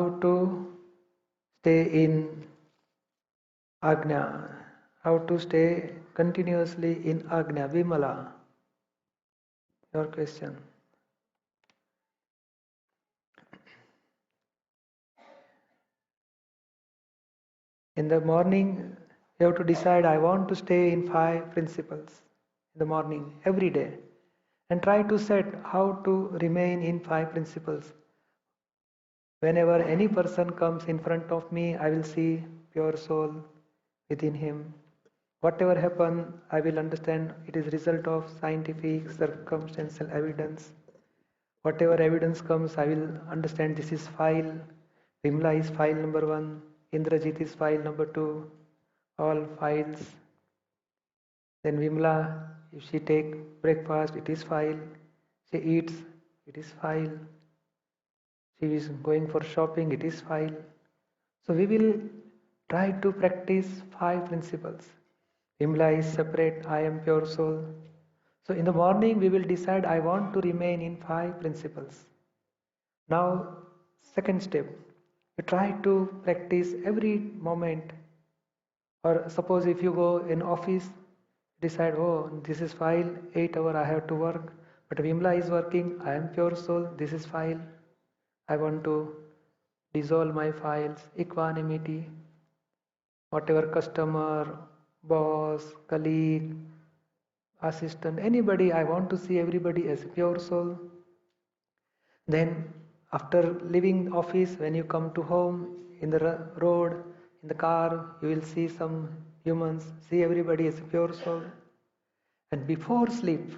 how to stay in Agnya, how to stay continuously in Agnya. Vimala, your question. In the morning, you have to decide, I want to stay in 5 principles in the morning, every day. And try to set how to remain in 5 principles. Whenever any person comes in front of me, I will see pure soul within him. Whatever happens, I will understand it is result of scientific, circumstantial evidence. Whatever evidence comes, I will understand this is file. Vimla is file number 1. Indrajit is file number 2. All files. Then Vimla, if she take breakfast, it is file. She eats, it is file. She is going for shopping, it is file. So we will try to practice 5 principles. Vimla is separate, I am pure soul. So in the morning we will decide I want to remain in 5 principles. Now second step, you try to practice every moment. Or suppose if you go in office, decide, oh, this is file, 8 hours I have to work. But Vimla is working, I am pure soul, this is file. I want to dissolve my files, equanimity, whatever customer, boss, colleague, assistant, anybody, I want to see everybody as pure soul. Then after leaving office, when you come to home, in the road, in the car, you will see some humans, see everybody as pure soul. And before sleep,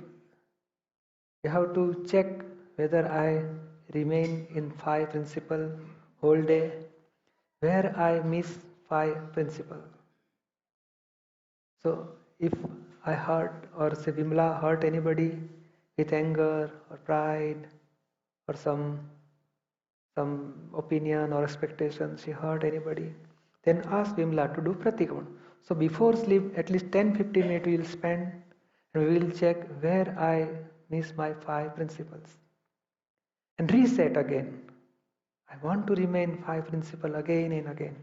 you have to check whether I remain in 5 principles whole day, where I miss 5 principles. So if I hurt or say Vimla hurt anybody with anger or pride or some opinion or expectation, she hurt anybody, then ask Vimla to do pratikraman. So before sleep, at least 10-15 minutes we will spend and we will check where I miss my 5 principles. And reset again. I want to remain 5 principles again and again.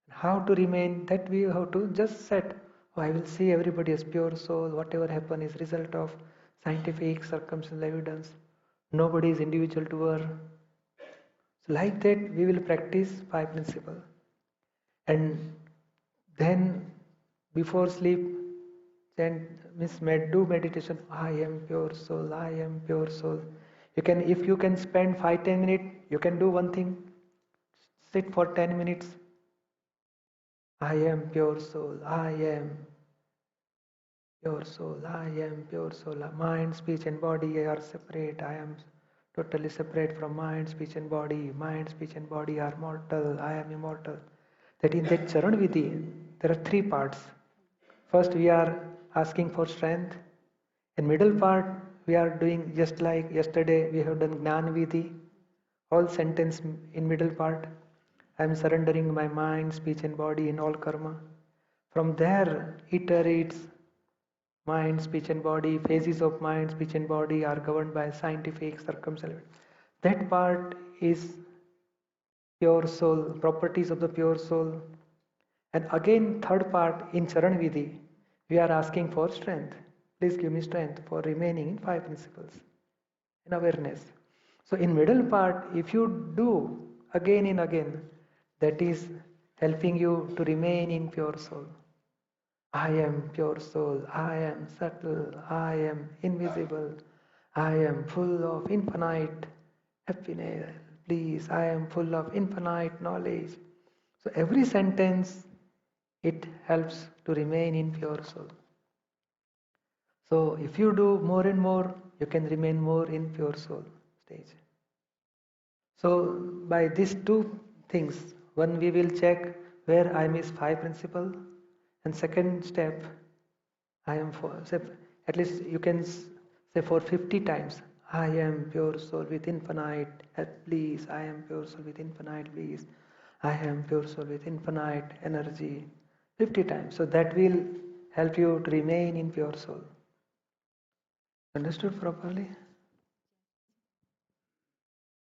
How to remain, that we have to just set. Oh, I will see everybody as pure soul. Whatever happen is result of scientific, circumstantial evidence. Nobody is individual to her. So like that, we will practice 5 principles. And then before sleep, then do meditation. I am pure soul. I am pure soul. You can, if you can spend 5-10 minutes, you can do one thing. Sit for 10 minutes. I am pure soul. I am pure soul. I am pure soul. Mind, speech, and body are separate. I am totally separate from mind, speech, and body. Mind, speech, and body are mortal. I am immortal. That in that Charan Vidhi, there are 3 parts. First, we are asking for strength. In middle part, we are doing just like yesterday we have done Gnan Vidhi. All sentence in middle part. I am surrendering my mind, speech and body in all karma. From there, it iterates mind, speech and body. Phases of mind, speech and body are governed by scientific circumstances. That part is pure soul, properties of the pure soul. And again, third part in Charan Vidhi, we are asking for strength. Please give me strength for remaining in 5 principles in awareness. So in middle part, if you do again and again, that is helping you to remain in pure soul. I am pure soul. I am subtle. I am invisible. I am full of infinite happiness. Please, I am full of infinite knowledge. So every sentence, it helps to remain in pure soul. So if you do more and more, you can remain more in pure soul stage. So by these 2 things, one, we will check where I miss 5 principles, and second step, I am for, say, at least you can say for 50 times, I am pure soul with infinite bliss. I am pure soul with infinite bliss. I am pure soul with infinite energy. 50 times. So that will help you to remain in pure soul. Understood properly?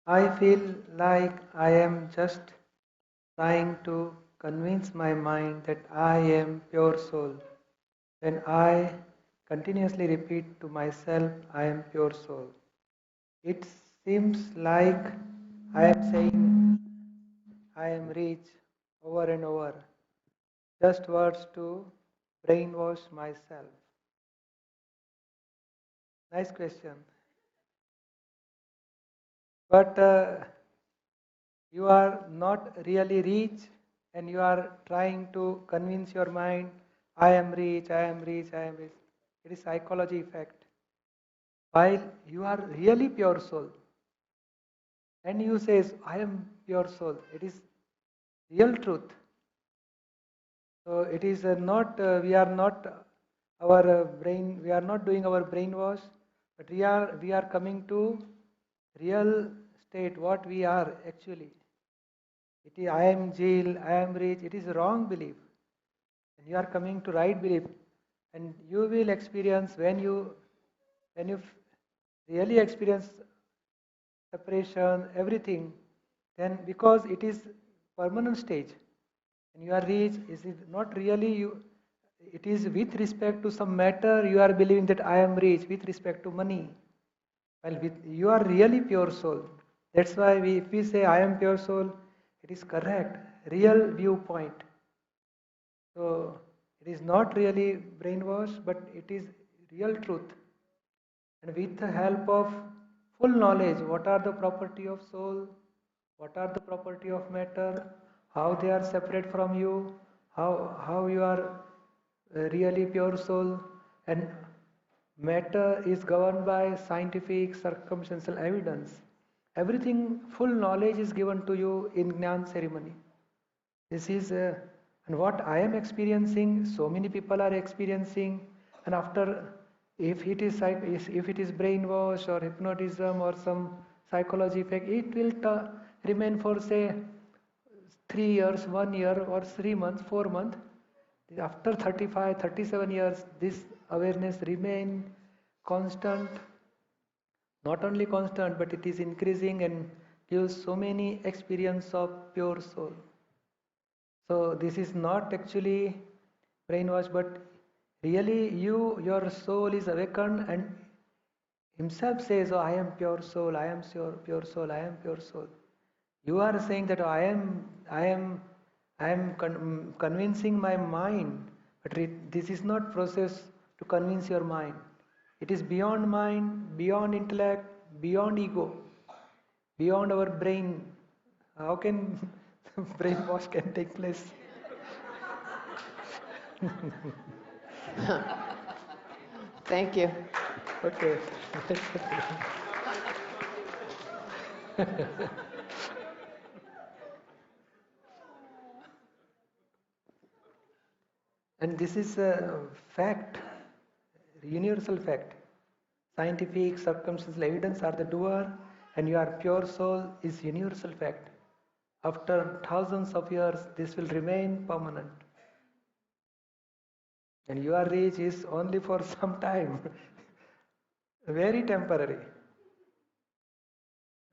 I feel like I am just trying to convince my mind that I am pure soul. When I continuously repeat to myself, I am pure soul, it seems like I am saying I am rich over and over, just words to brainwash myself. Nice question. But you are not really rich and you are trying to convince your mind, I am rich, I am rich, I am rich. It is psychology effect. While you are really pure soul and you says, I am pure soul, it is real truth. So it is not, we are not our brain, we are not doing our brainwash, but we are coming to real state, what we are actually. It is, I am jail, I am rich, it is wrong belief. And you are coming to right belief. And you will experience when you really experience separation, everything, then because it is permanent stage and you are rich, is it not really you, it is with respect to some matter you are believing that I am rich with respect to money. Well, with, you are really pure soul. That's why if we say I am pure soul, it is correct, real viewpoint. So it is not really brainwash, but it is real truth. And with the help of full knowledge, what are the property of soul, what are the property of matter, how they are separate from you, how you are really pure soul, and matter is governed by scientific circumstantial evidence. Everything, full knowledge is given to you in Gnan ceremony. This is, and what I am experiencing, so many people are experiencing, and after, if it is if it is brainwash or hypnotism or some psychology effect, it will remain for say 3 years, 1 year, or 3 months, 4 months. After 35, 37 years, this awareness remain constant, not only constant, but it is increasing and gives so many experience of pure soul. So this is not actually brainwash, but really your soul is awakened and himself says, oh, I am pure soul, I am pure soul, I am pure soul. You are saying that, oh, I am convincing my mind, but this is not process to convince your mind. It is beyond mind, beyond intellect, beyond ego, beyond our brain. How can brainwash can take place? Thank you. Okay. And this is a fact, universal fact. Scientific, circumstantial evidence are the doer, and your pure soul is universal fact. After thousands of years, this will remain permanent. And your rich is only for some time, very temporary.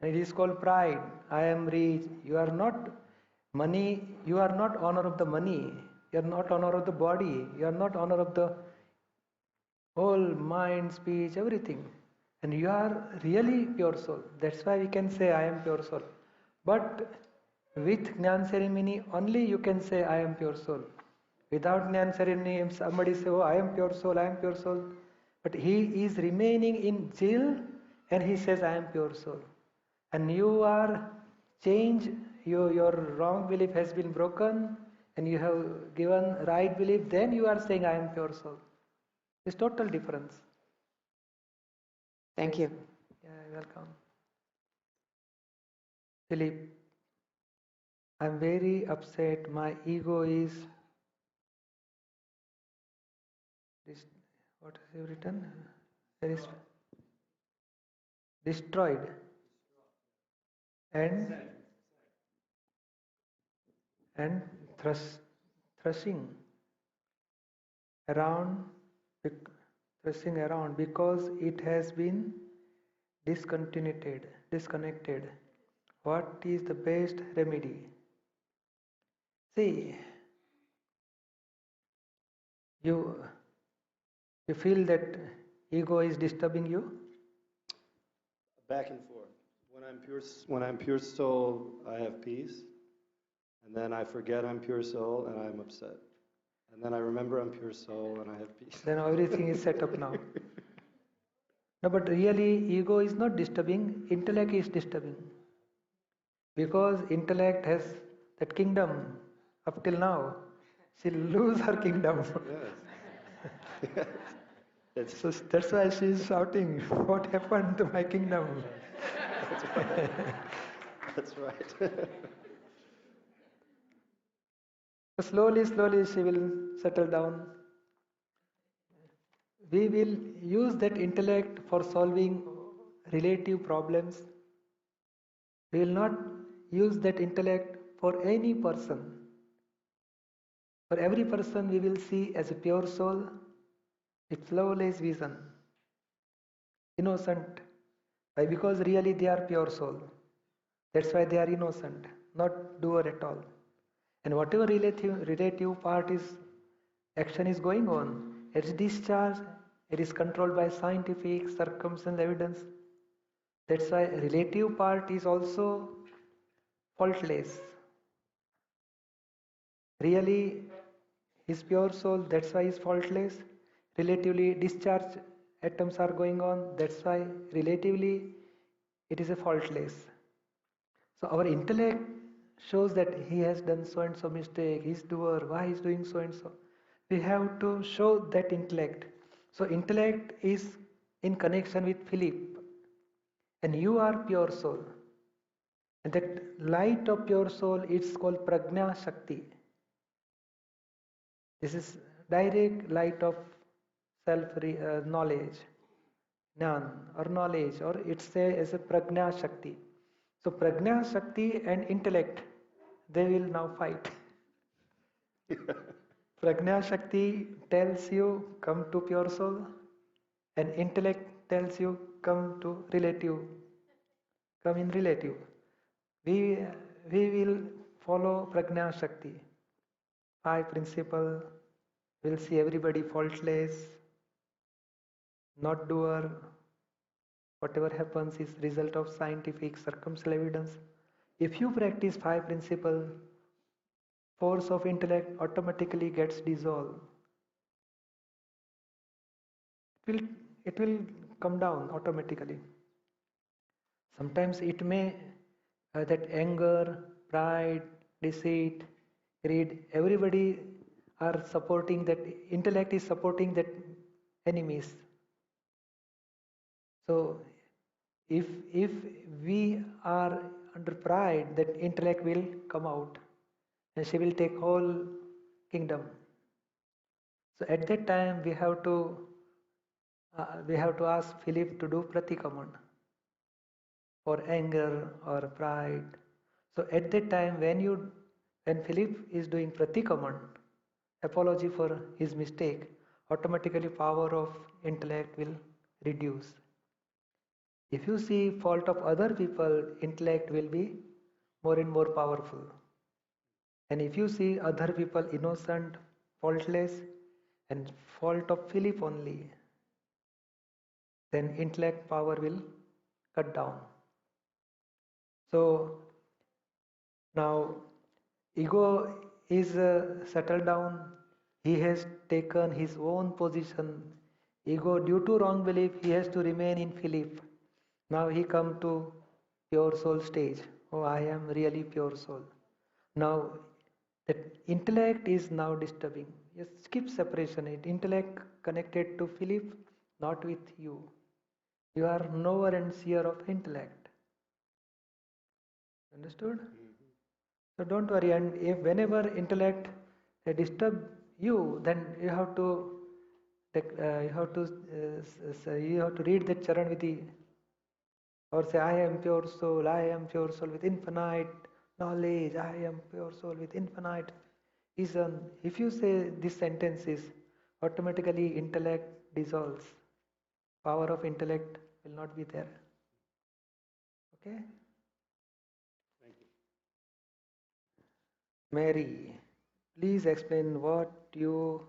And it is called pride. I am rich. You are not money. You are not honor of the money. You are not honor of the body. You are not honor of the whole mind, speech, everything. And you are really pure soul. That's why we can say I am pure soul. But with Gnan ceremony, only you can say I am pure soul. Without Gnan ceremony, if somebody say, oh, I am pure soul, I am pure soul. But he is remaining in jail and he says, I am pure soul. And you are changed, your wrong belief has been broken and you have given right belief, then you are saying, I am pure soul. It's total difference. Thank you. Yeah, welcome. Philip, I'm very upset. My ego is what have you written? There is destroyed and and thrashing around, thrashing around because it has been disconnected. What is the best remedy? See, you feel that ego is disturbing you? Back and forth. When I'm pure soul, I have peace. And then I forget I'm pure soul and I'm upset. And then I remember I'm pure soul and I have peace. Then everything is set up now. No, but really ego is not disturbing, intellect is disturbing. Because intellect has that kingdom up till now. She'll lose her kingdom. Yes. It's, So that's why she's shouting, what happened to my kingdom? that's right. That's right. So slowly, slowly she will settle down. We will use that intellect for solving relative problems. We will not use that intellect for any person. For every person we will see as a pure soul with flawless vision, innocent. Why? Because really they are pure soul. That's why they are innocent, not doer at all. And whatever relative part is action is going on, it is discharged, it is controlled by scientific, circumstantial evidence. That's why relative part is also faultless. Really, his pure soul, that's why he is faultless. Relatively discharged atoms are going on, that's why relatively it is a faultless. So our intellect shows that he has done so and so mistake, he's doer, why he's doing so and so. We have to show that intellect. So intellect is in connection with Philip, and you are pure soul. And that light of pure soul, it's called Prajna Shakti. This is direct light of self knowledge, Gnan or knowledge, or it's say as a Prajna Shakti. So Prajna Shakti and intellect, they will now fight. Prajna Shakti tells you come to pure soul, and intellect tells you come to relative, come in relative. We will follow Prajna Shakti. Five principle, we'll see everybody faultless, not doer. Whatever happens is result of scientific circumstantial evidence. If you practice five principle, force of intellect automatically gets dissolved. It will come down automatically. Sometimes it may that anger, pride, deceit, greed, everybody are supporting that, intellect is supporting that enemies. So if we are under pride, that intellect will come out and she will take whole kingdom. So at that time we have to ask Philip to do pratikaman for anger or pride. So at that time when Philip is doing pratikaman, apology for his mistake, automatically power of intellect will reduce. If you see fault of other people, intellect will be more and more powerful. And if you see other people innocent, faultless, and fault of Philip only, then intellect power will cut down. So now ego is settled down. He has taken his own position. Ego, due to wrong belief, he has to remain in Philip. Now he come to pure soul stage. Oh, I am really pure soul. Now that intellect is now disturbing. Yes, skip separation. It intellect connected to Philip, not with you. You are knower and seer of intellect. Understood? So don't worry. And if whenever intellect disturb you, then you have to read that Charan Vidhi, or say, I am pure soul, I am pure soul with infinite knowledge, I am pure soul with infinite vision. If you say these sentences, automatically intellect dissolves. Power of intellect will not be there. Okay? Mary, please explain what you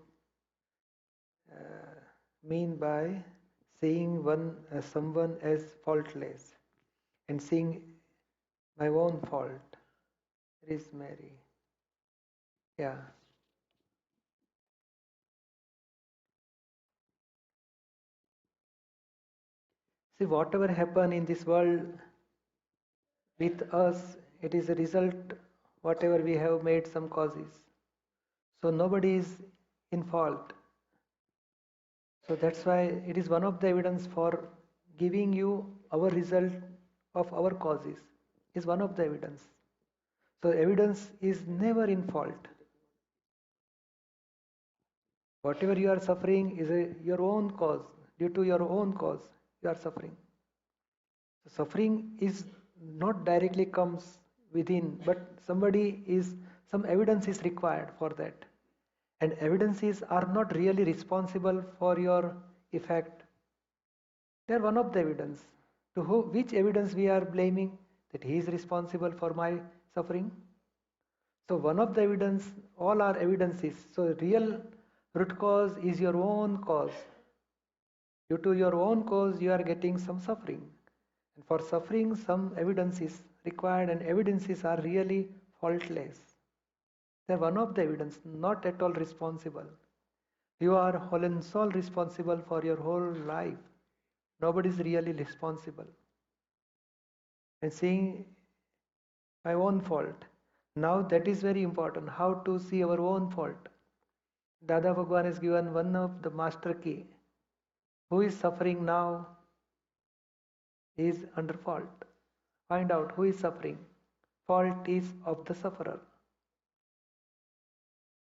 mean by seeing someone as faultless and seeing my own fault. There is Mary. Yeah. See, whatever happen in this world with us, it is a result, whatever we have made some causes. So nobody is in fault. So that's why it is one of the evidence for giving you our result of our causes is one of the evidence. So evidence is never in fault. Whatever you are suffering is your own cause. Due to your own cause, you are suffering. So suffering is not directly comes within, but some evidence is required for that. And evidences are not really responsible for your effect. They are one of the evidence. Which evidence we are blaming that he is responsible for my suffering? So one of the evidence, all are evidences. So real root cause is your own cause. Due to your own cause, you are getting some suffering. And for suffering, some evidence is required, and evidences are really faultless. They are one of the evidence, not at all responsible. You are whole and soul responsible for your whole life. Nobody is really responsible. And seeing my own fault. Now that is very important, how to see our own fault. Dada Bhagwan has given one of the master key. Who is suffering now is under fault. Find out who is suffering. Fault is of the sufferer.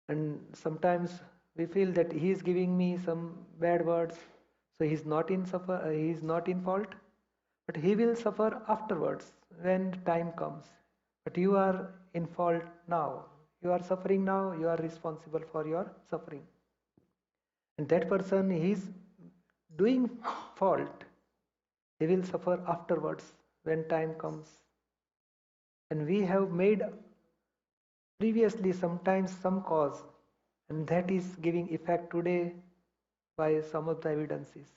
And sometimes we feel that he is giving me some bad words, so he is not in fault, but he will suffer afterwards when time comes. But you are in fault now. You are suffering now, you are responsible for your suffering. And that person is doing fault, he will suffer afterwards when time comes. And we have made previously sometimes some cause, and that is giving effect today by some of the evidences.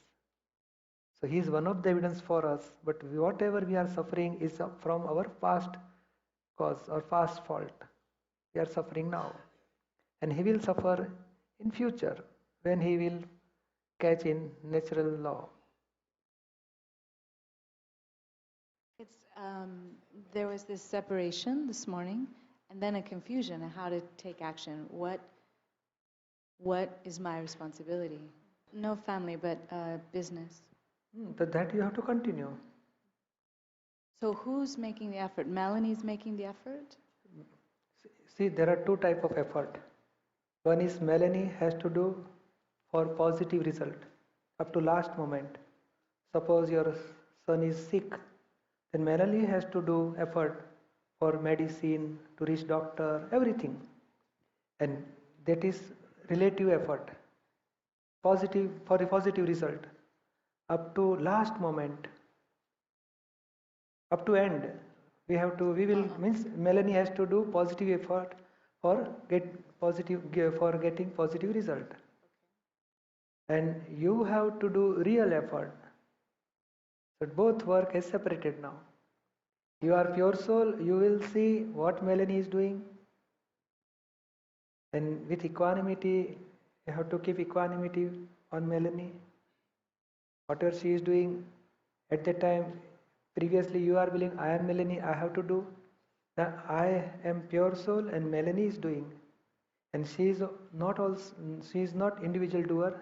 So he is one of the evidence for us, but whatever we are suffering is from our past cause or past fault. We are suffering now, and he will suffer in future when he will catch in natural law. It's there was this separation this morning, and then a confusion on how to take action. What is my responsibility? No family, but business. But that you have to continue. So who's making the effort? Melanie's making the effort? See, there are two types of effort. One is Melanie has to do for positive result up to last moment. Suppose your son is sick, then Melanie has to do effort for medicine, to reach doctor, everything. And that is relative effort. Positive for a positive result. Up to last moment, up to end, we means Melanie has to do positive effort for getting positive result. And you have to do real effort. So both work is separated now. You are pure soul, you will see what Melanie is doing. And with equanimity, you have to keep equanimity on Melanie. Whatever she is doing at that time, previously you are willing, I am Melanie, I have to do. Now I am pure soul and Melanie is doing. And she is not individual doer.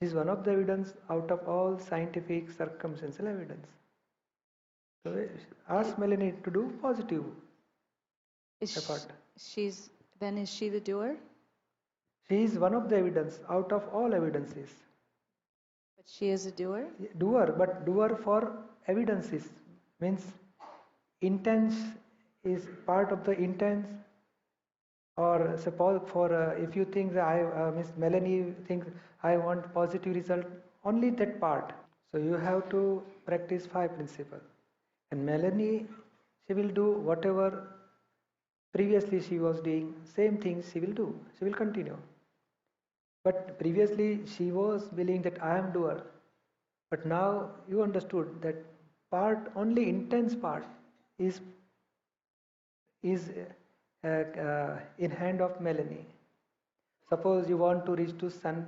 She is one of the evidence out of all scientific circumstantial evidence. So ask Melanie to do positive effort. Is she the doer? She is one of the evidence out of all evidences. But she is a doer? Doer, but doer for evidences means intense is part of the intense. Or suppose if you think that Miss Melanie thinks I want positive result, only that part. So you have to practice 5 principles. And Melanie, she will do whatever Previously she was doing same things she will do. She will continue. But previously she was believing that I am doer. But now you understood that part, only intense part is in hand of Melanie. Suppose you want to reach to San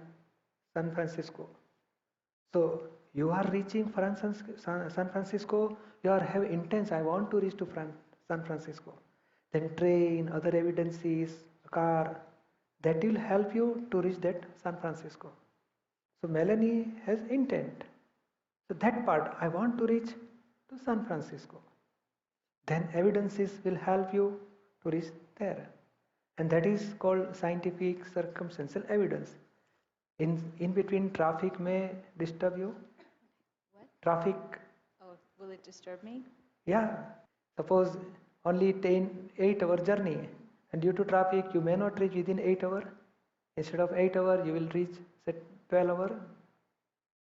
Francisco. So you are reaching San Francisco, you are have intense, I want to reach to San Francisco. Then train, other evidences, car, that will help you to reach that San Francisco. So Melanie has intent. So that part, I want to reach to San Francisco. Then evidences will help you to reach there. And that is called scientific circumstantial evidence. In between, traffic may disturb you. What? Traffic, Oh, will it disturb me? yeah. Suppose only 8-hour journey, and due to traffic you may not reach within 8 hours. Instead of 8 hours you will reach say 12 hours.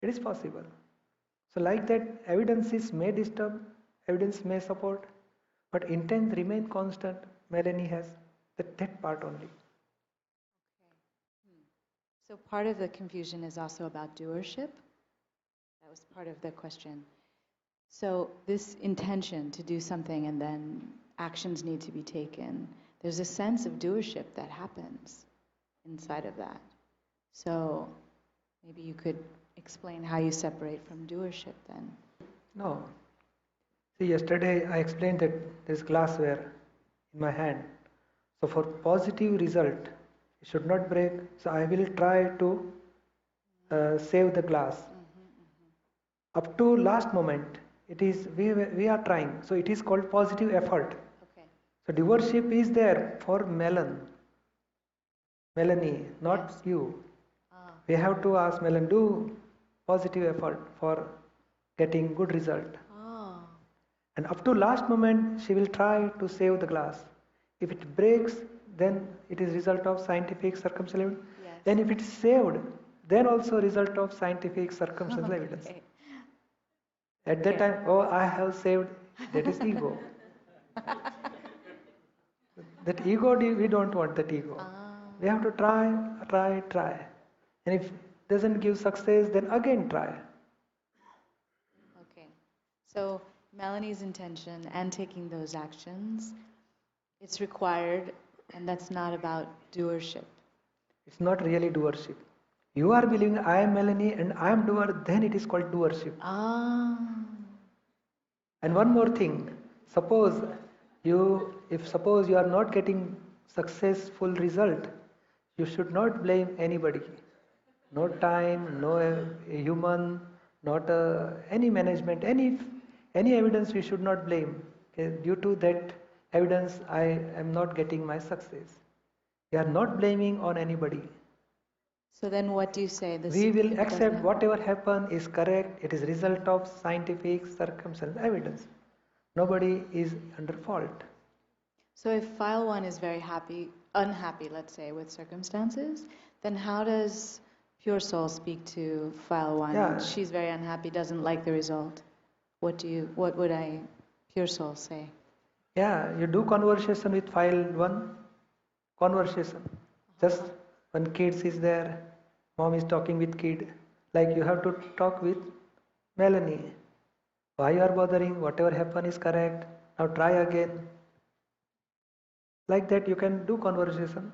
It is possible. So like that, evidences may disturb, evidence may support, but intent remain constant. Melanie has that part only. So part of the confusion is also about doership. That was part of the question. So this intention to do something and then actions need to be taken, there's a sense of doership that happens inside of that. So maybe you could explain how you separate from doership then. No. See, yesterday I explained that this glassware in my hand. So for positive result, it should not break. So I will try to save the glass. Up to last moment, it is we are trying. So it is called positive effort. Okay. So doership is there for Melanie, not Yes. you. Ah, We have to ask Melanie, do positive effort for getting good result. ah, And up to last moment, she will try to save the glass. If it breaks, then it is result of scientific circumstantial evidence. yes. And if it is saved, then also result of scientific circumstantial evidence. Okay. At that Okay. time, oh, I have saved, that is ego. That ego, we don't want that ego. Ah, We have to try. And if doesn't give success, then again try. okay. So Melanie's intention and taking those actions, it's required, and that's not about doership. It's not really doership. You are believing I am Melanie and I am doer, then it is called doership. Ah, And one more thing, suppose suppose you are not getting successful result, you should not blame anybody. No time, no human, not any management, any evidence we should not blame. Okay, due to that evidence, I am not getting my success. We are not blaming on anybody. so then what do you say? This We will doesn't accept have- whatever happened is correct. It is result of scientific circumstantial evidence. Nobody is under fault. So if file one is very unhappy, let's say, with circumstances, then how does Pure Soul speak to file one? Yeah. She's very unhappy, doesn't like the result. What would Pure Soul say? Yeah, you do conversation with file one. Conversation. Just when kids is there, mom is talking with kid. Like you have to talk with Melanie. Why you are bothering? Whatever happened is correct. Now try again. Like that you can do conversation.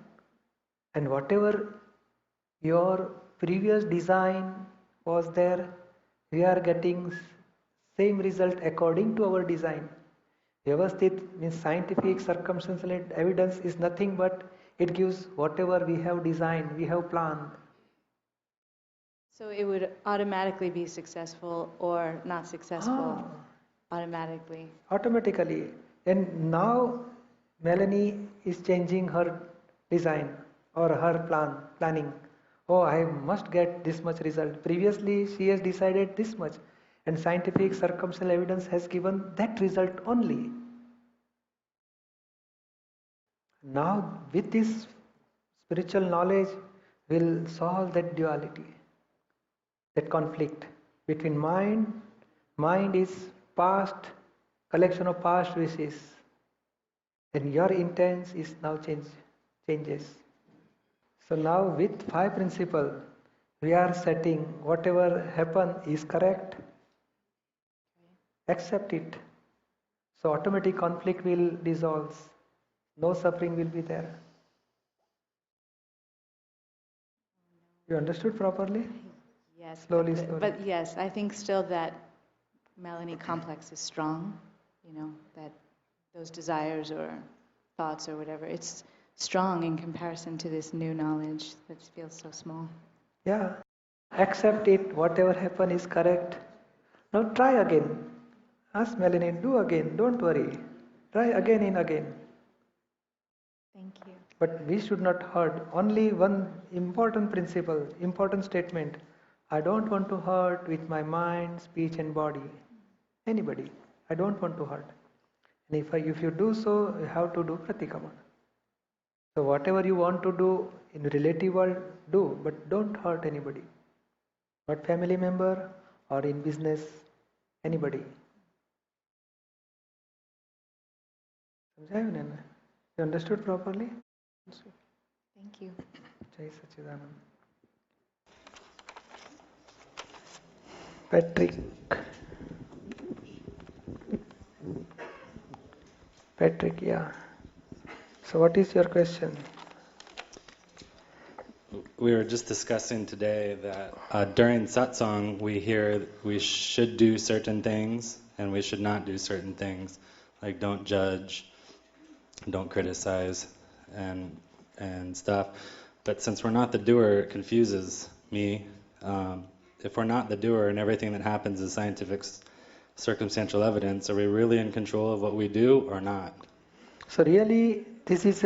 And whatever your previous design was there, we are getting same result according to our design. Vyavasthit means scientific circumstantial evidence is nothing but it gives whatever we have designed, we have planned. So it would automatically be successful or not successful automatically. Automatically. And now Melanie is changing her design or her planning. Oh, I must get this much result. Previously she has decided this much and scientific circumstantial evidence has given that result only. Now with this spiritual knowledge will solve that duality, that conflict between mind. Mind is past, collection of past wishes. then your intent is now changes. So now with five principle, we are setting whatever happen is correct, accept it. So automatic conflict will dissolve, no suffering will be there. You understood properly? Yes, Slowly, but, slowly. but yes, I think still that Melanie complex is strong, that those desires or thoughts or whatever, it's strong in comparison to this new knowledge that feels so small. Yeah, accept it, whatever happen is correct. Now try again. Ask Melanie, do again, don't worry. Try again and again. Thank you. But we should not hurt. Only one important principle, important statement. I don't want to hurt with my mind, speech and body. Anybody. I don't want to hurt. And if you do so, you have to do pratikamana. So whatever you want to do in relative world, do, but don't hurt anybody. Not family member or in business, anybody. समझाया मैंने? You understood properly? Thank you. Jai Sachidanand. Patrick. Patrick, yeah. So what is your question? We were just discussing today that during satsang we hear we should do certain things and we should not do certain things, like don't judge, don't criticize, and stuff. But since we're not the doer, it confuses me. If we're not the doer and everything that happens is scientific circumstantial evidence, are we really in control of what we do or not? So really, this is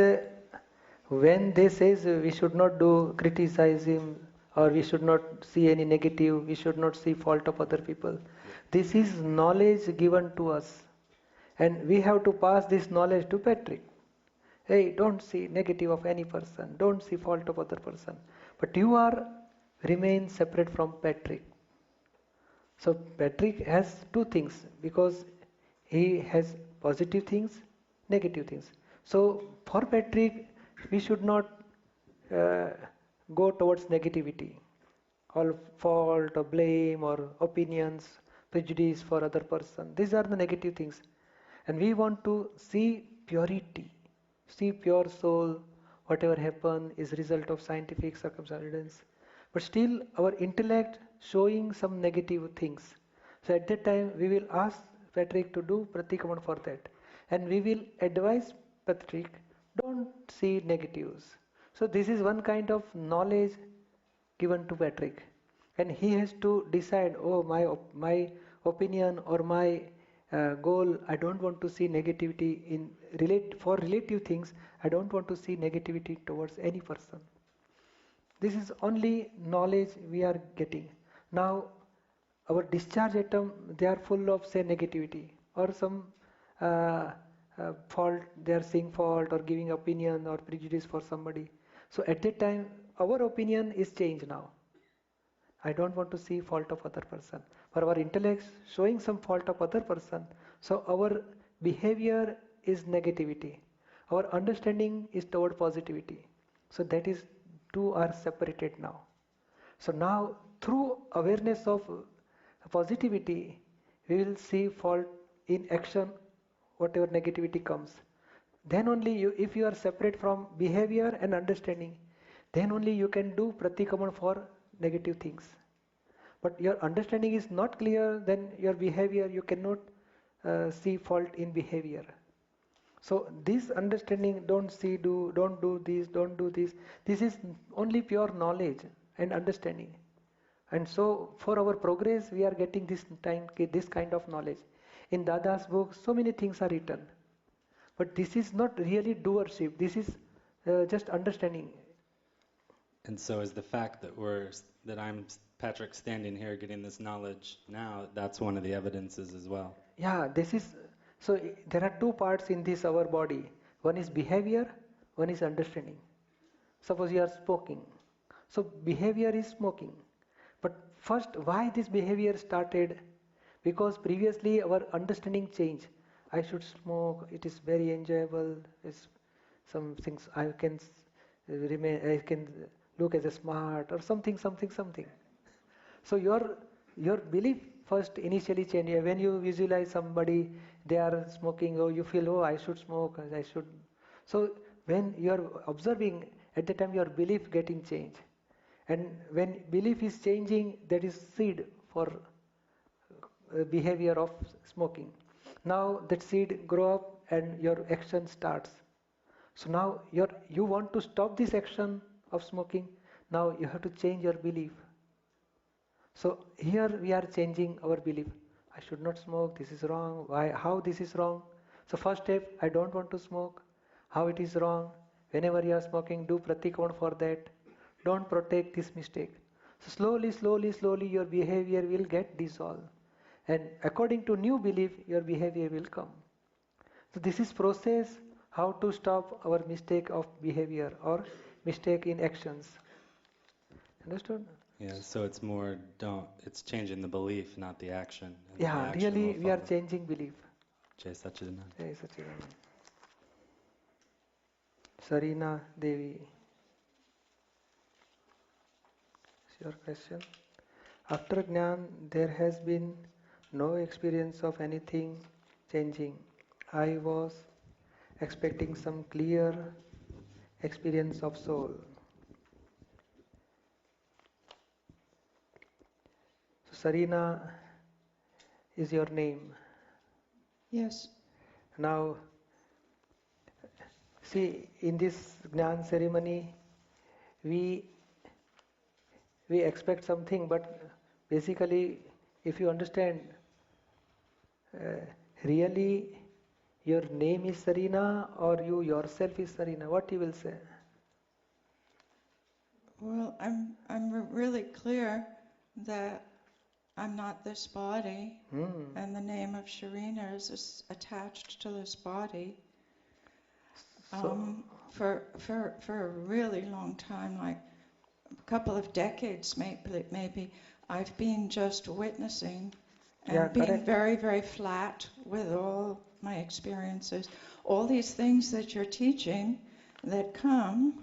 when they say we should not do criticism or we should not see any negative, we should not see fault of other people. This is knowledge given to us, and we have to pass this knowledge to Patrick. Hey, don't see negative of any person, don't see fault of other person. But you are remain separate from Patrick. So Patrick has two things because he has positive things, negative things. So for Patrick, we should not uh, go towards negativity, all fault or blame or opinions, prejudice for other person. These are the negative things, and we want to see purity, see pure soul. Whatever happen is result of scientific circumstance, but still our intellect showing some negative things. So at that time we will ask Patrick to do pratikraman for that, and we will advise Patrick, don't see negatives. So this is one kind of knowledge given to Patrick, and he has to decide, oh, my opinion or my goal, I don't want to see negativity in for relative things. I don't want to see negativity towards any person. This is only knowledge we are getting. Now our discharge atom, they are full of say negativity or some fault, they are seeing fault or giving opinion or prejudice for somebody. So at that time our opinion is changed now. I don't want to see fault of other person. For our intellect showing some fault of other person, so our behavior is negativity. Our understanding is toward positivity. So that is two are separated now. So now through awareness of positivity, we will see fault in action, whatever negativity comes. Then only you, if you are separate from behavior and understanding, then only you can do pratikraman for negative things. But your understanding is not clear, then your behavior, you cannot see fault in behavior. So this understanding, don't do this, don't do this. This is only pure knowledge and understanding. And so for our progress, we are getting this kind of knowledge. In Dada's book, so many things are written. But this is not really doership. This is just understanding. And so is the fact that I'm Patrick standing here getting this knowledge now, that's one of the evidences as well. Yeah, so there are two parts in this our body. One is behavior, one is understanding. Suppose you are smoking. So behavior is smoking. But first, why this behavior started? Because previously our understanding changed. I should smoke. It is very enjoyable. It's some things I can remain. I can look as a smart or something, something, something. So your belief first initially change. When you visualize somebody, they are smoking, or you feel, oh, I should smoke, I should. So when you are observing, at the time your belief getting changed, and when belief is changing, that is seed for behavior of smoking. Now that seed grow up and your action starts. So now you want to stop this action of smoking. Now you have to change your belief. So here we are changing our belief. I should not smoke. This is wrong. Why? How this is wrong? So first step, I don't want to smoke. How it is wrong? Whenever you are smoking, do pratikon for that. Don't protect this mistake. So slowly, slowly, slowly, your behavior will get dissolved, and according to new belief, your behavior will come. So this is process how to stop our mistake of behavior or mistake in actions. Understood? Yeah, so it's more don't. It's changing the belief, not the action, and then the Yeah, action will really, we are follow. changing belief. Jai Sachidanand. Jai Sachidanand. Sarina Devi, is your question? After Gnan, there has been no experience of anything changing. I was expecting some clear experience of soul. So Sarina is your name. Yes. Now, see, in this Gnan ceremony, we we expect something, but basically, if you understand, uh, really your name is Sarina or you yourself is Sarina, what you will say? Well, I'm really clear that I'm not this body, Hmm. and the name of Sharina is attached to this body. So, For a really long time, like a couple of decades, maybe, I've been just witnessing yeah, and being correct. very, very flat with all my experiences. All these things that you're teaching that come,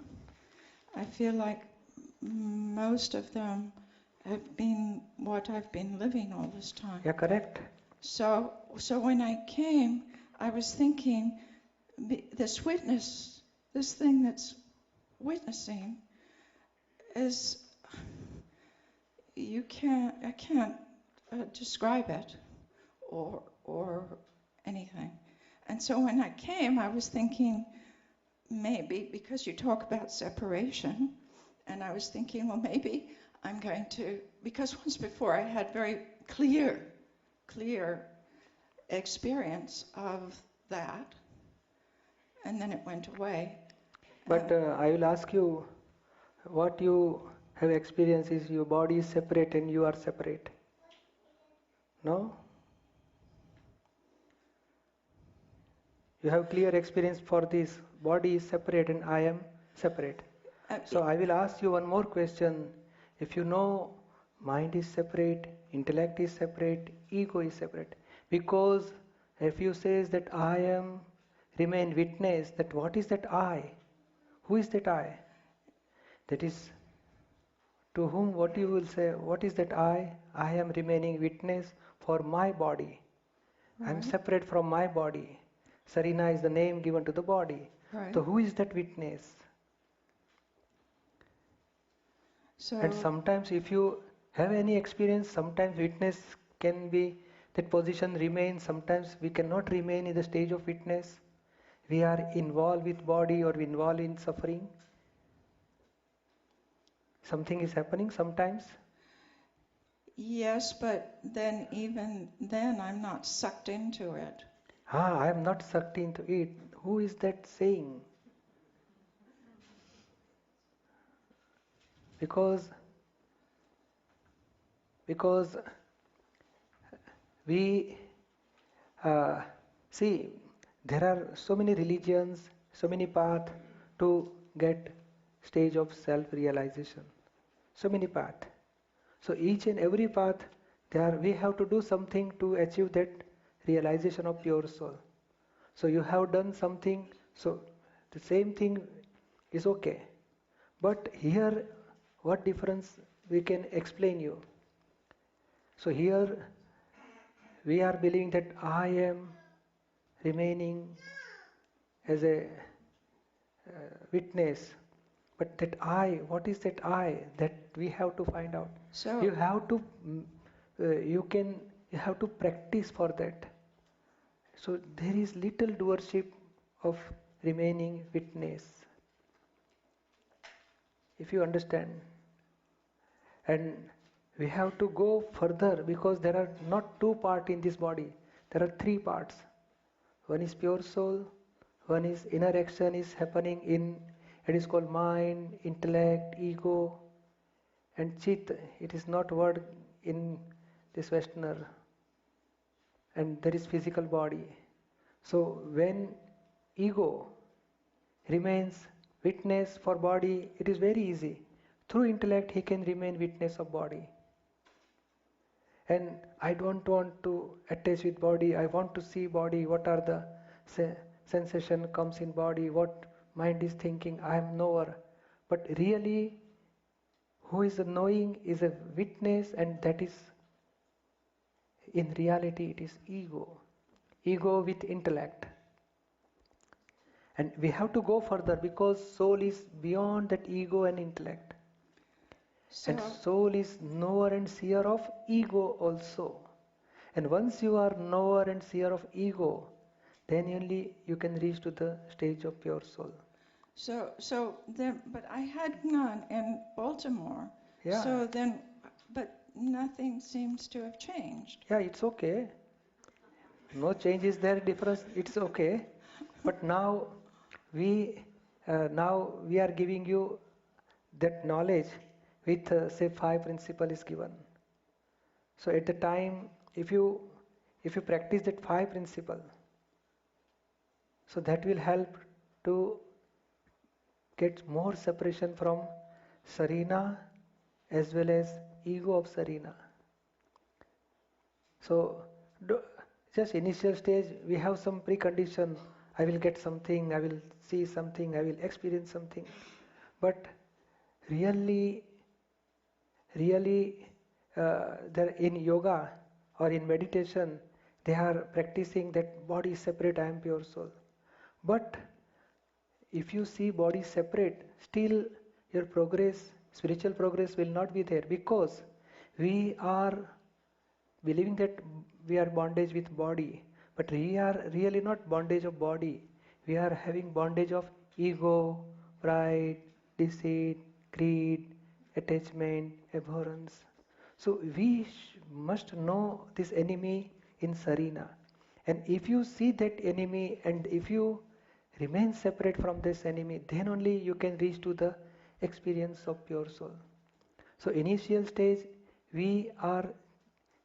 I feel like most of them have been what I've been living all this time. Yeah, correct. So when I came, I was thinking, this witness, this thing that's witnessing, is I can't describe it or anything. And so when I came, I was thinking, maybe because you talk about separation, and I was thinking, well, maybe I'm going to, because once before I had very clear experience of that, and then it went away. But I will ask you, what you have experienced is your body is separate and you are separate. No? You have clear experience for this. Body is separate and I am separate. So I will ask you one more question. If you know mind is separate, intellect is separate, ego is separate. Because if you says that I am, remain witness, that what is that I? Who is that I? That is to whom what you will say, what is that I? I am remaining witness for my body. I am Right. separate from my body. Sarina is the name given to the body. Right. So who is that witness? And So sometimes if you have any experience, sometimes witness can be, that position remains, sometimes we cannot remain in the stage of witness. We are involved with body or involved in suffering. Something is happening sometimes. yes, but then even then I'm not sucked into it. I am not sucked into it. Who is that saying? Because we uh, see, there are so many religions, so many paths to get stage of self-realization. So many paths. So each and every path, we have to do something to achieve that realization of pure soul. So you have done something, so the same thing is okay. But here, what difference we can explain you? So here we are believing that I am remaining as a witness. But that I, what is that I? That we have to find out. So You have to, you have to practice for that. So there is little doership of remaining witness. If you understand. And we have to go further because there are not two parts in this body. There are three parts. One is pure soul, one is inner action is happening in, it is called mind, intellect, ego, and chit. It is not word in this Westerner. And there is physical body. So when ego remains witness for body, it is very easy. Through intellect, he can remain witness of body. And I don't want to attach with body. I want to see body. What are the sensation comes in body? What mind is thinking? I am knower. But really, who is knowing is a witness, and that is, in reality, it is ego. Ego with intellect. And we have to go further because soul is beyond that ego and intellect. so And soul is knower and seer of ego also. And once you are knower and seer of ego, then only you can reach to the stage of pure soul. so then, but I had Gnan in Baltimore. Yeah. So then, but nothing seems to have changed. Yeah, it's okay. No change is there, difference, it's okay. But now we are giving you that knowledge with say 5 principle is given. So at the time, if you practice that 5 principle, so that will help to get more separation from Sarina as well as ego of Sarina. So just initial stage, we have some precondition. I will get something, I will see something, I will experience something. But really, there in yoga or in meditation, they are practicing that body is separate, I am pure soul. But if you see body separate, still your progress, spiritual progress will not be there because we are believing that we are bondage with body, but we are really not bondage of body. We are having bondage of ego, pride, deceit, greed, attachment, abhorrence. So we must know this enemy in Sarina. And if you see that enemy and if you remain separate from this enemy, then only you can reach to the experience of pure soul. So initial stage, we are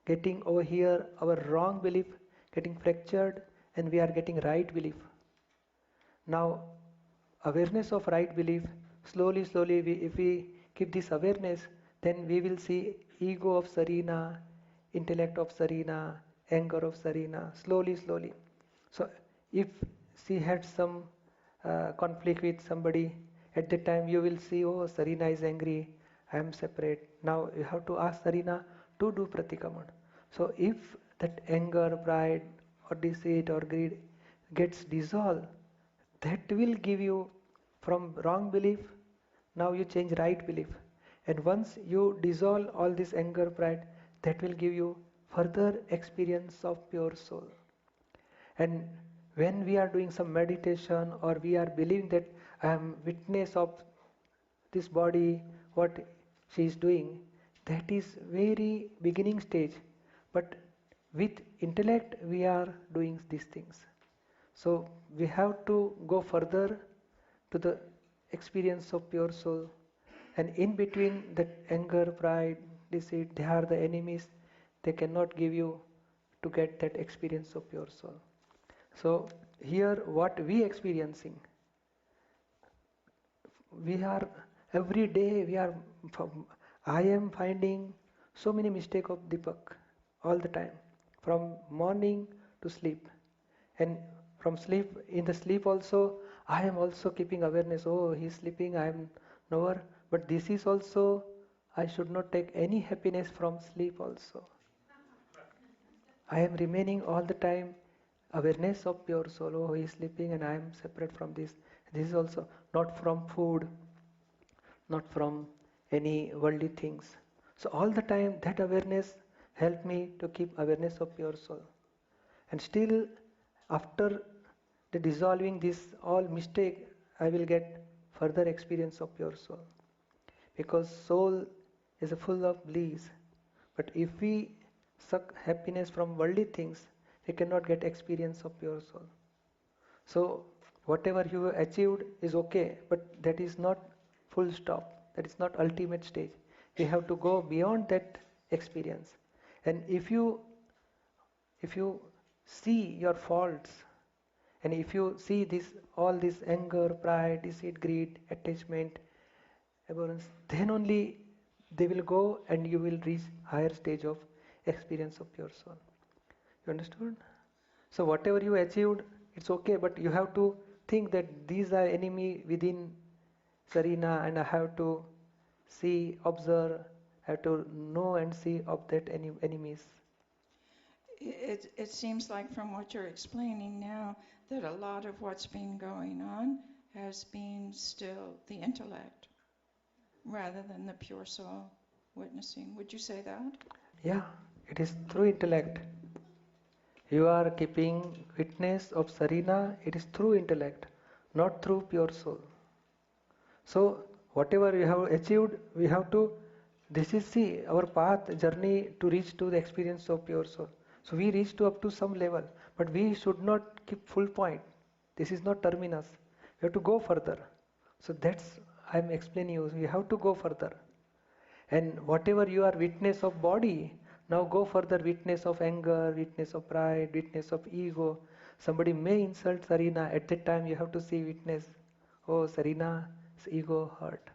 getting over here our wrong belief getting fractured and we are getting right belief. Now awareness of right belief, slowly if we keep this awareness, then we will see ego of Sarina, intellect of Sarina, anger of Sarina, slowly. So if she had some conflict with somebody, at that time you will see, oh, Sarina is angry, I am separate. Now you have to ask Sarina to do pratikraman. So if that anger, pride or deceit or greed gets dissolved, that will give you from wrong belief, now you change right belief. And once you dissolve all this anger, pride, that will give you further experience of pure soul. And when we are doing some meditation or we are believing that I am witness of this body, what she is doing, that is very beginning stage. But with intellect we are doing these things. So we have to go further to the experience of pure soul. And in between that anger, pride, deceit, they are the enemies. They cannot give you to get that experience of pure soul. So here what we experiencing, we are every day I am finding so many mistakes of Deepak all the time, from morning to sleep. And from sleep. In the sleep also, I am also keeping awareness. Oh, he's sleeping, I am nowhere. But this is also, I should not take any happiness from sleep also. I am remaining all the time awareness of pure soul. Oh, he is sleeping and I am separate from this. This is also not from food, not from any worldly things. So all the time that awareness helped me to keep awareness of pure soul. And still after the dissolving this all mistake, I will get further experience of pure soul. Because soul is full of bliss. But if we suck happiness from worldly things, we cannot get experience of pure soul. So whatever you have achieved is okay, but that is not full stop. That is not ultimate stage. We have to go beyond that experience. And if you see your faults, and if you see all this anger, pride, deceit, greed, attachment, abhorrence, then only they will go and you will reach higher stage of experience of pure soul. You understood? So whatever you achieved, it's okay, but you have to think that these are enemy within Sarina, and I have to see, observe, have to know and see of that enemies. It seems like from what you're explaining now that a lot of what's been going on has been still the intellect rather than the pure soul witnessing. Would you say that? Yeah, it is through intellect. You are keeping witness of Sarina, it is through intellect, not through pure soul. So whatever you have achieved, we have to, this is see our path, journey to reach to the experience of pure soul. So we reach to up to some level, but we should not keep full point. This is not terminus. We have to go further. So that's I am explaining you. We have to go further. And whatever you are witness of body, now go further witness of anger, witness of pride, witness of ego. Somebody may insult Sarina. At that time you have to see witness. Oh, Sarina's ego hurt.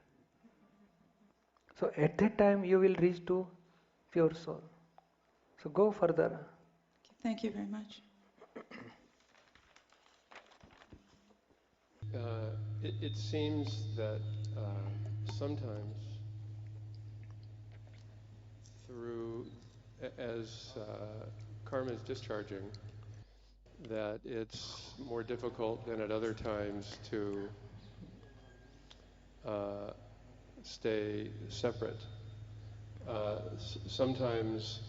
So at that time you will reach to pure soul. So go further. Thank you very much. It seems that sometimes as karma is discharging, that it's more difficult than at other times to stay separate. Sometimes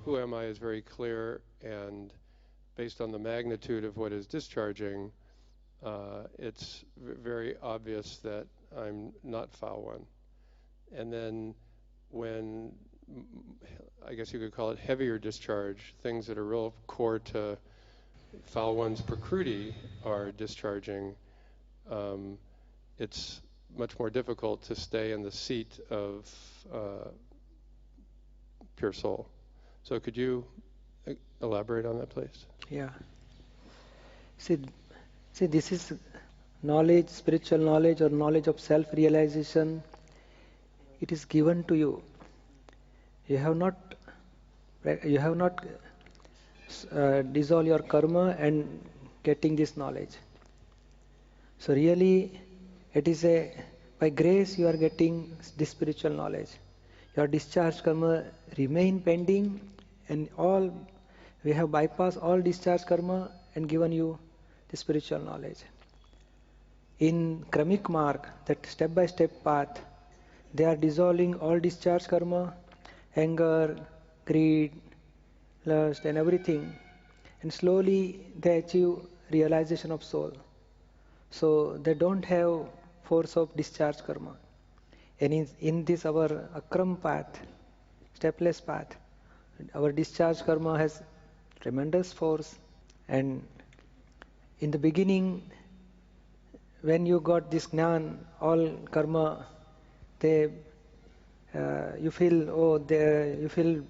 who am I is very clear, and based on the magnitude of what is discharging, it's very obvious that I'm not Fao One. And then when, I guess you could call it heavier discharge, things that are real core to Fao One's Prakruti are discharging, it's much more difficult to stay in the seat of pure soul. So could you elaborate on that, please? Yeah. See, this is knowledge, spiritual knowledge or knowledge of self-realization. It is given to you. You have not dissolved your karma and getting this knowledge. So really, it is by grace you are getting this spiritual knowledge. Your discharged karma remain pending, and we have bypassed all discharged karma and given you the spiritual knowledge. In Kramik mark, that step-by-step path, they are dissolving all discharged karma, anger, greed, lust and everything, and slowly they achieve realization of soul. So they don't have force of discharge karma. And in this our akram path, stepless path, our discharge karma has tremendous force. And in the beginning, when you got this Gnan, all karma, you feel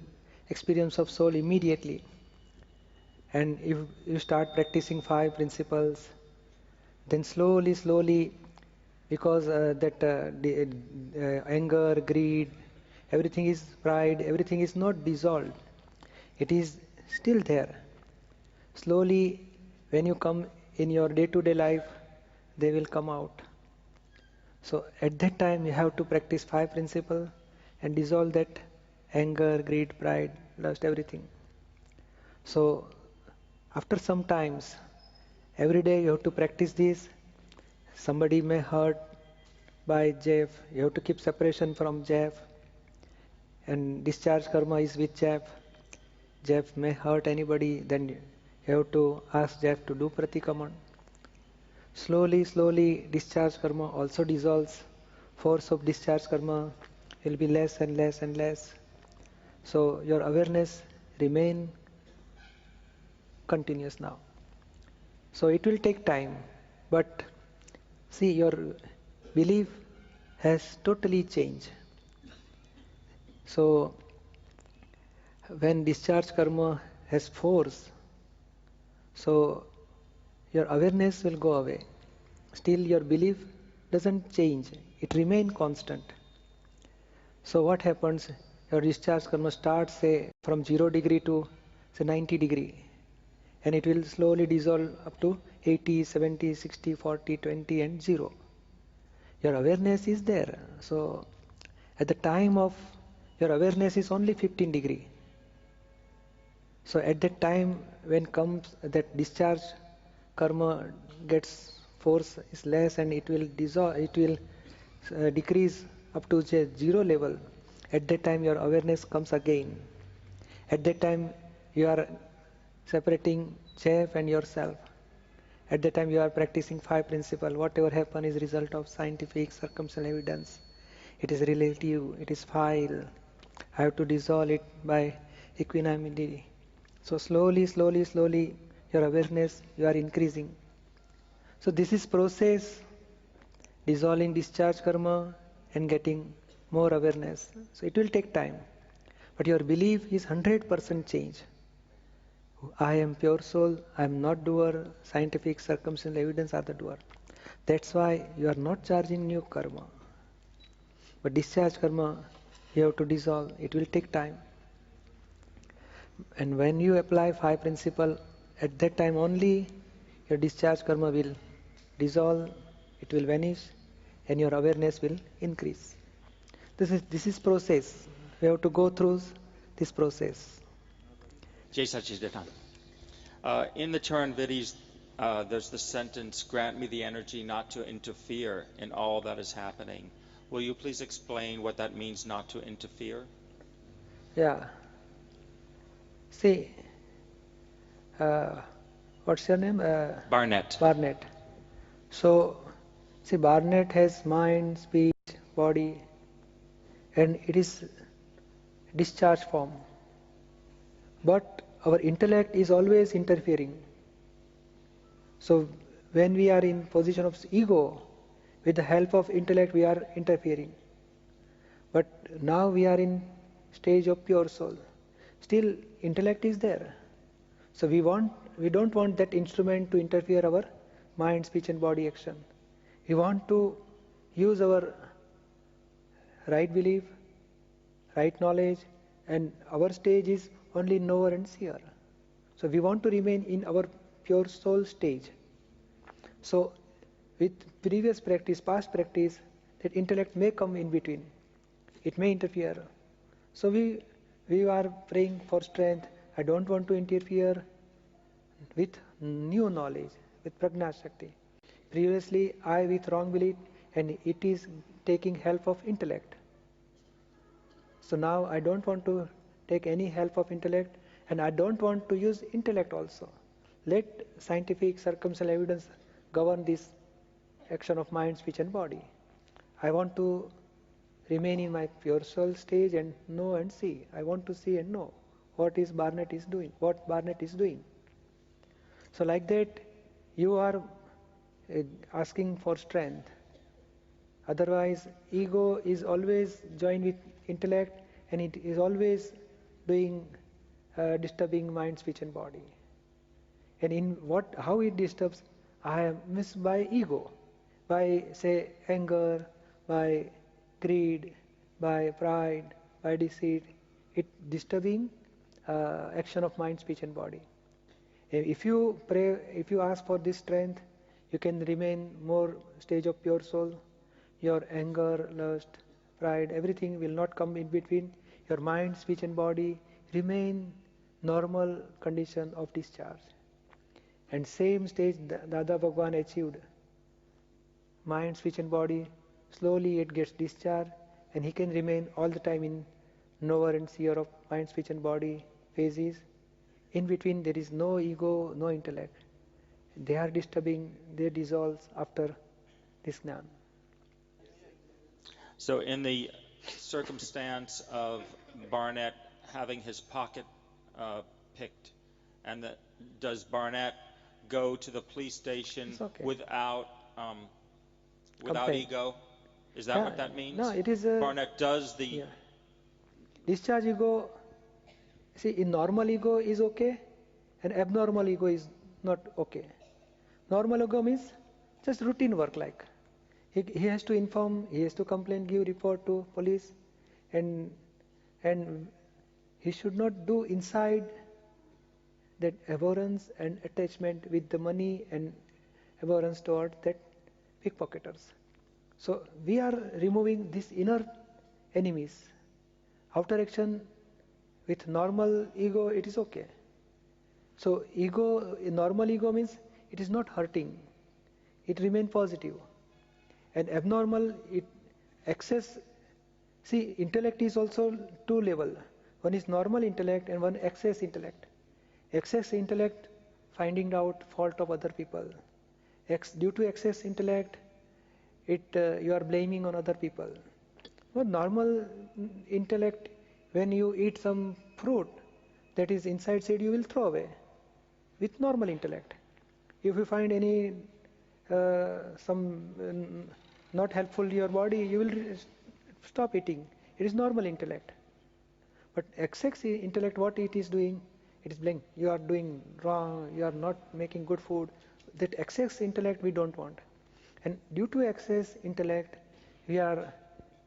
experience of soul immediately. And if you start practicing 5 principles, then slowly, because anger, greed, everything is pride, everything is not dissolved. It is still there. Slowly when you come in your day-to-day life, they will come out. So at that time you have to practice 5 principles and dissolve that anger, greed, pride, lust, everything. So after some times, every day you have to practice this. Somebody may hurt by Jeff, you have to keep separation from Jeff, and discharge karma is with Jeff. Jeff may hurt anybody, then you have to ask Jeff to do pratikaman. Slowly, slowly discharge karma also dissolves. Force of discharge karma will be less and less and less. So your awareness remain continuous now. So it will take time, but see, your belief has totally changed. So when discharge karma has force, so your awareness will go away. Still your belief doesn't change, it remains constant. So what happens? Your discharge karma starts say from 0 degree to say 90 degree, and it will slowly dissolve up to 80, 70, 60, 40, 20 and 0. Your awareness is there. So at the time of your awareness is only 15 degree. So at that time when comes that discharge karma gets force is less and it will dissolve, it will decrease up to 0 level. At that time your awareness comes again. At that time you are separating Jeff and yourself. At that time you are practicing 5 principles. Whatever happen is result of scientific circumstantial evidence. It is relative, it is final. I have to dissolve it by equanimity. So slowly, slowly, slowly your awareness you are increasing. So this is process, dissolving discharge karma and getting more awareness. So it will take time. But your belief is 100% change. I am pure soul, I am not doer, scientific circumstantial evidence are the doer. That's why you are not charging new karma. But discharge karma, you have to dissolve, it will take time. And when you apply 5 principles, at that time only your discharge karma will dissolve, it will vanish, and your awareness will increase. This is process. We have to go through this process. Jai Sachidanand. In the Gnan Vidhis, there's the sentence, "Grant me the energy not to interfere in all that is happening." Will you please explain what that means, not to interfere? Yeah. See, what's your name? Barnett. Barnett. So, see, Barnett has mind, speech, body, and it is discharge form. But our intellect is always interfering. So, when we are in position of ego, with the help of intellect we are interfering. But now we are in stage of pure soul. Still intellect is there. So we don't want that instrument to interfere our mind, speech and body action. We want to use our right belief, right knowledge, and our stage is only knower and seer. So we want to remain in our pure soul stage. So with previous practice, past practice, that intellect may come in between. It may interfere. So we are praying for strength. I don't want to interfere with new knowledge, with prajna shakti. Previously, I with wrong belief, and it is taking help of intellect. So now I don't want to take any help of intellect, and I don't want to use intellect also. Let scientific circumstantial evidence govern this action of mind, speech and body. I want to remain in my pure soul stage and know and see. I want to see and know what Barnett is doing. So like that, you are asking for strength. Otherwise, ego is always joined with intellect, and it is always doing disturbing mind, speech and body. And how it disturbs? I am missed by ego, by say anger, by greed, by pride, by deceit. It disturbing action of mind, speech and body. If you pray, if you ask for this strength, you can remain more stage of pure soul. Your anger, lust, pride, everything will not come in between. Your mind, speech and body remain normal condition of discharge. And same stage Dada Bhagwan achieved. Mind, speech and body, slowly it gets discharged and he can remain all the time in knower and seer of mind, speech and body phases. In between there is no ego, no intellect. They are disturbing, they dissolve after this Gnan. So in the circumstance of Barnett having his pocket picked, and does Barnett go to the police station without ego? Is that what that means? No, it is Barnett does the discharge ego. See, in normal ego is okay, and abnormal ego is not okay. Normal ego means just routine work, like he has to inform, he has to complain, give report to police, and he should not do inside that abhorrence and attachment with the money and abhorrence toward that pickpocketers. So we are removing these inner enemies. Outer action with normal ego, it is okay. So ego, normal ego means it is not hurting. It remains positive. And abnormal, it excess. See, intellect is also two level. One is normal intellect and one excess intellect. Excess intellect, finding out fault of other people. Due to excess intellect, you are blaming on other people. Well, normal intellect, when you eat some fruit that is inside seed, you will throw away with normal intellect. If you find any not helpful to your body, you will stop eating. It is normal intellect. But excess intellect, what it is doing? It is blaming. You are doing wrong. You are not making good food. That excess intellect we don't want. And due to excess intellect, we are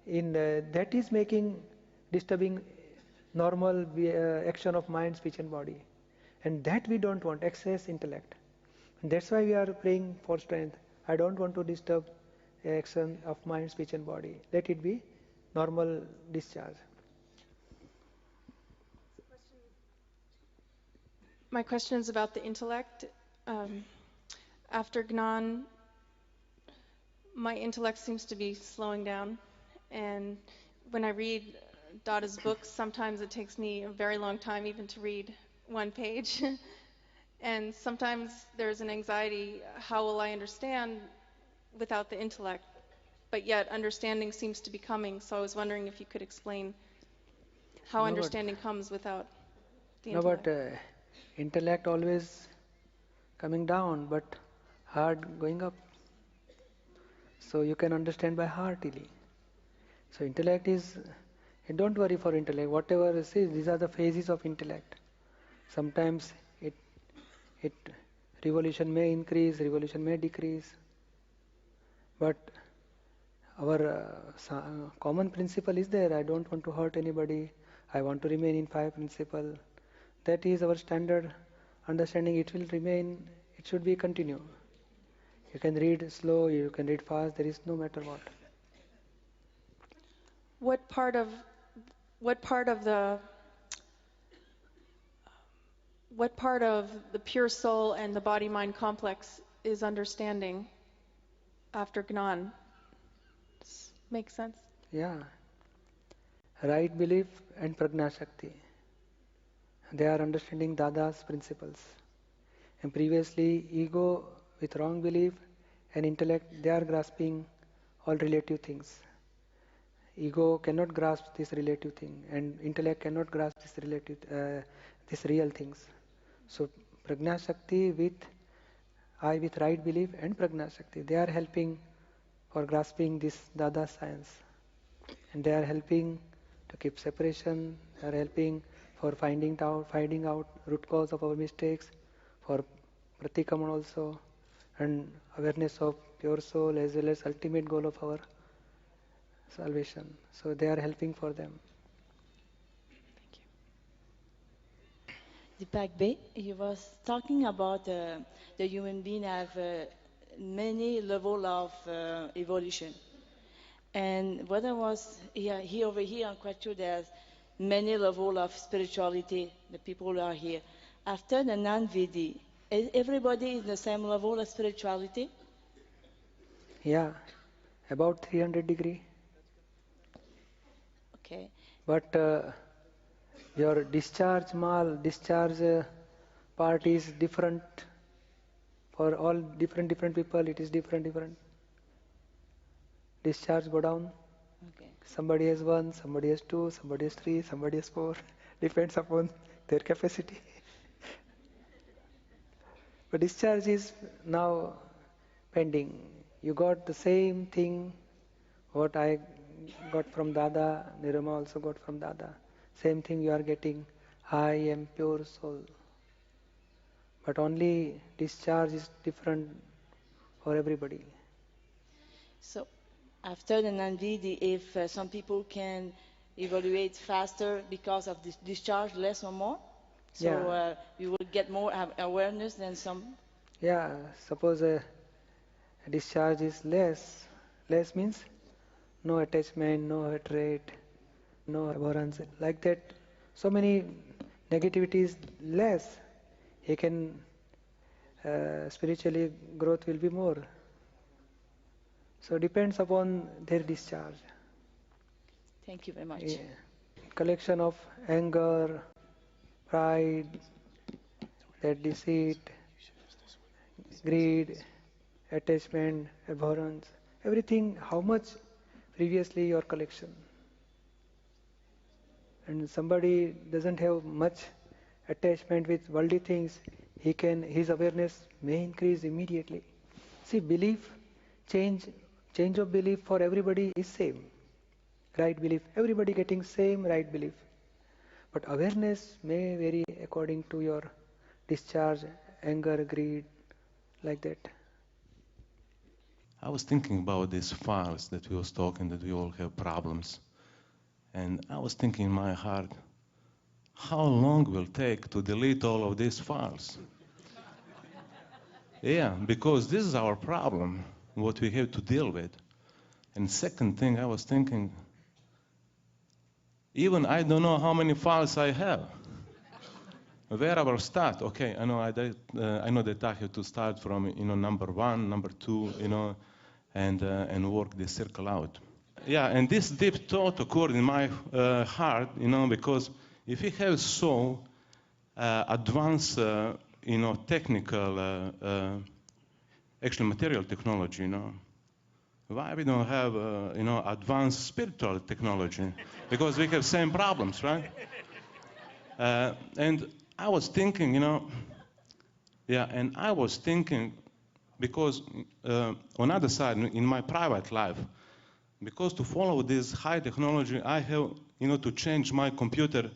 in that is disturbing normal action of mind, speech and body. And that we don't want, excess intellect. And that's why we are praying for strength. I don't want to disturb action of mind, speech and body. Let it be normal discharge. My question is about the intellect. After Gnan, my intellect seems to be slowing down. And when I read Dada's books, sometimes it takes me a very long time even to read one page. And sometimes there's an anxiety, how will I understand without the intellect? But yet understanding seems to be coming. So I was wondering if you could explain how understanding comes without the intellect. No, but intellect always coming down, but heart going up. So you can understand by heart easily. So intellect is, don't worry for intellect. Whatever, see, these are the phases of intellect. Sometimes revolution may increase, revolution may decrease. But our common principle is there. I don't want to hurt anybody. I want to remain in five principle. That is our standard understanding. It will remain. It should be continue. You can read slow. You can read fast. There is no matter what. What part of the pure soul and the body-mind complex is understanding after Gnan? Makes sense? Yeah. Right belief and prajna shakti. They are understanding Dada's principles. And previously, ego with wrong belief and intellect, they are grasping all relative things. Ego cannot grasp this relative thing, and intellect cannot grasp this real things. So prajna shakti with right belief and prajna shakti, they are helping for grasping this Dada science, and they are helping to keep separation. They are helping for finding out root cause of our mistakes, for pratikraman also, and awareness of pure soul as well as ultimate goal of our salvation. So they are helping for them. Thank you. Deepakbhai, you was talking about the human being have many level of evolution. And what I was here over here, I'm quite sure there's many level of spirituality. The people who are here. After the Gnan Vidhi, is everybody in the same level of spirituality? Yeah, about 300 degree. Okay. But your discharge part is different for all different people. It is different. Discharge go down. Okay. Somebody has 1, somebody has 2, somebody has 3, somebody has 4. Depends upon their capacity. But discharge is now pending. You got the same thing what I got from Dada, Nirama also got from Dada. Same thing you are getting. I am pure soul. But only discharge is different for everybody. So, after the Gnan Vidhi, if some people can evaluate faster because of this discharge, less or more, so you will get more awareness than some. Yeah, suppose a discharge is less. Less means no attachment, no hatred, no abhorrence, like that. So many negativities less. He can spiritually growth will be more. So depends upon their discharge. Thank you very much. Yeah. Collection of anger, pride, that deceit, greed, attachment, abhorrence, everything, how much previously your collection. And somebody doesn't have much attachment with worldly things, his awareness may increase immediately. See, belief, change of belief for everybody is same. Right belief, everybody getting same right belief. But awareness may vary according to your discharge, anger, greed, like that. I was thinking about these files that we was talking, that we all have problems. And I was thinking in my heart, how long will it take to delete all of these files? Yeah, because this is our problem, what we have to deal with. And second thing, I was thinking, even I don't know how many files I have. Where I will start? Okay, I know that I have to start from number 1, number 2, and work the circle out. Yeah, and this deep thought occurred in my heart, because if we have so advanced, technical, actually material technology, why we don't have, advanced spiritual technology? Because we have same problems, right? And I was thinking, and I was thinking, because on the other side, in my private life, because to follow this high technology, I have, to change my computer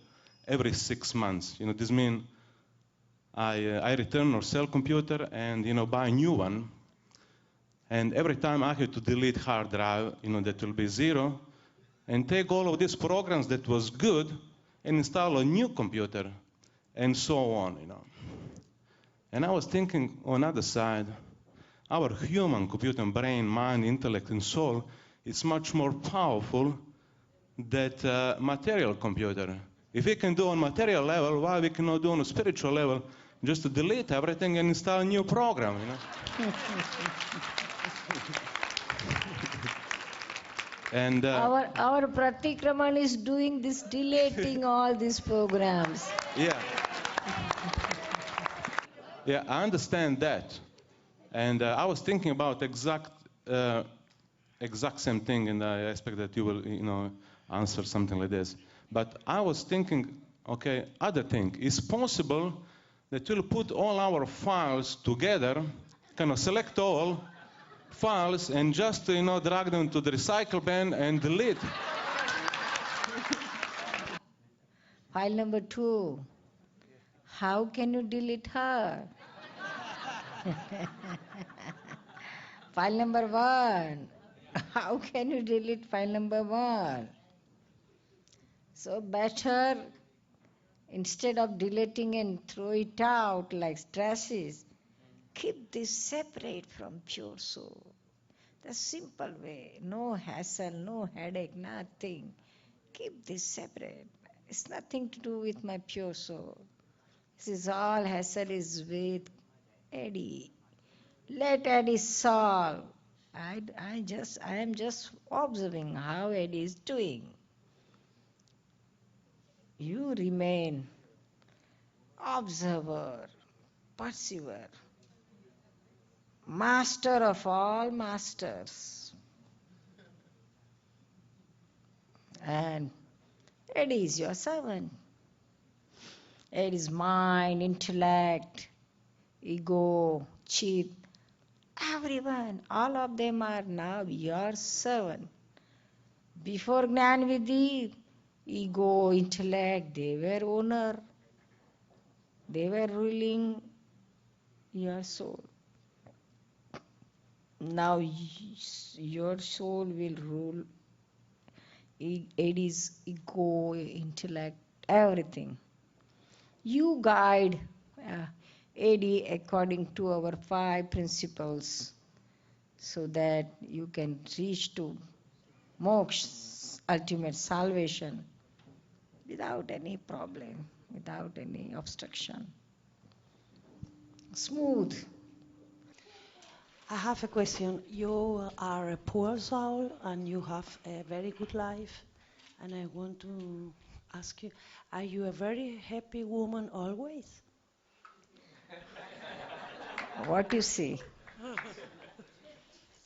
every 6 months. This means I return or sell computer and, buy a new one. And every time I have to delete hard drive, that will be 0, and take all of these programs that was good and install a new computer, and so on, And I was thinking on the other side, our human computer, brain, mind, intellect, and soul, is much more powerful than material computer. If we can do on material level, why we cannot do on a spiritual level, just to delete everything and install a new program, And our Pratikraman is doing this, deleting all these programs. Yeah. Yeah, I understand that. And I was thinking about exact same thing, and I expect that you will, answer something like this. But I was thinking, okay, other thing. It's possible that we'll put all our files together, kind of select all files, and just, drag them to the recycle bin and delete. File number 2. How can you delete her? File number 1. How can you delete file number 1? So better Instead of deleting and throw it out like stresses, keep this separate from pure soul. The simple way, no hassle, no headache, nothing. Keep this separate. It's nothing to do with my pure soul. This is all hassle is with Eddie. Let Eddie solve. I am just observing how Eddie is doing. You remain observer, perceiver, master of all masters. And Eddie is your servant. Eddie is mind, intellect, ego, cheat. Everyone, all of them are now your servant. Before Gnan Vidhi, ego, intellect, they were owner. They were ruling your soul. Now your soul will rule Eddie's ego, intellect, everything. You guide Eddie according to our 5 principles so that you can reach to moksha, ultimate salvation, without any problem, without any obstruction. Smooth. I have a question. You are a poor soul and you have a very good life. And I want to ask you, are you a very happy woman always? What you see?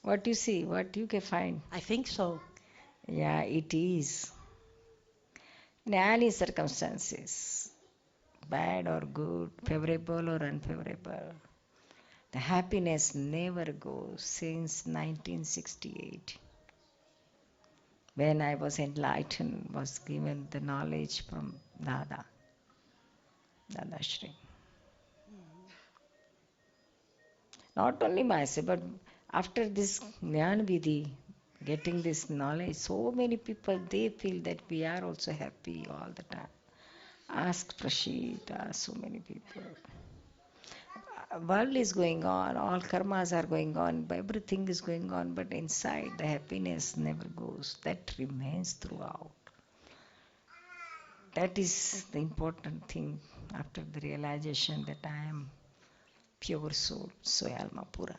What you see? What you can find? I think so. Yeah, it is. In any circumstances, bad or good, favorable or unfavorable, the happiness never goes since 1968. When I was enlightened, was given the knowledge from Dada, Shri. Not only myself, but after this Gnan Vidhi, getting this knowledge, so many people, they feel that we are also happy all the time. Ask Prashid, ask so many people. World is going on, all karmas are going on, everything is going on, but inside the happiness never goes. That remains throughout. That is the important thing after the realization that I am pure soul, soy alma pura.